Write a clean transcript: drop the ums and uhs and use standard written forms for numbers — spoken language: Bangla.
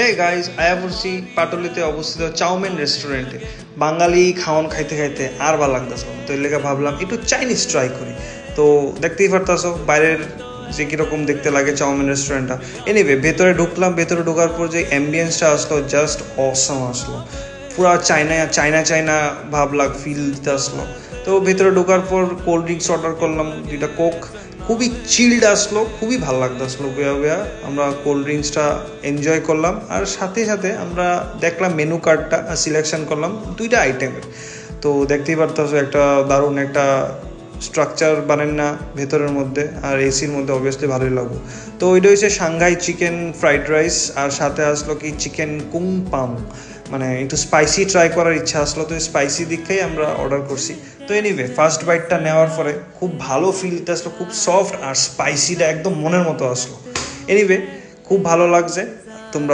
হে গাইজ আয়া পড়ছি পাটুলিতে অবস্থিত চাউমিন রেস্টুরেন্টে। বাঙালি খাওয়ান খাইতে খাইতে আর ভালো লাগতেছে, তো এর লেগে ভাবলাম একটু চাইনিজ ট্রাই করি। তো দেখতেই পারতাছো বাইরের যে কীরকম দেখতে লাগে চাউমিন রেস্টুরেন্টটা। এনিওয়ে ভেতরে ঢুকলাম, ভেতরে ঢোকার পর যে অ্যাম্বিয়েন্সটা আসলো জাস্ট অসম আসলো। পুরা চায়না চায়না চায়না ভাব ফিল দিতে আসলো। তো ভেতরে ঢোকার পর কোল্ড ড্রিঙ্কস অর্ডার করলাম, 2টা কোক। খুবই চিল্ড আসলো, খুবই ভালো লাগতো আসলো। বেয়া আমরা কোল্ড ড্রিঙ্কসটা এনজয় করলাম, আর সাথে সাথে আমরা দেখলাম মেনু কার্ডটা সিলেকশন করলাম 2টা আইটেমের। তো দেখতেই পারতাছো একটা দারুণ একটা স্ট্রাকচার বানেন না ভেতরের মধ্যে, আর এসির মধ্যে অবভিয়াসলি ভালোই লাগবে। তো ওইটা হচ্ছে সাংঘাই চিকেন ফ্রাইড রাইস, আর সাথে আসলো কি চিকেন কুং পাং, মানে একটু স্পাইসি ট্রাই করার ইচ্ছা আসলো, তো স্পাইসি দিকেই আমরা অর্ডার করছি। তো এনিওয়ে ফার্স্ট বাইটটা নেওয়ার পরে খুব ভালো ফিলটা আসলো, খুব সফট আর স্পাইসিটা একদম মনের মতো আসলো। এনিওয়ে খুব ভালো লাগছে। তোমরা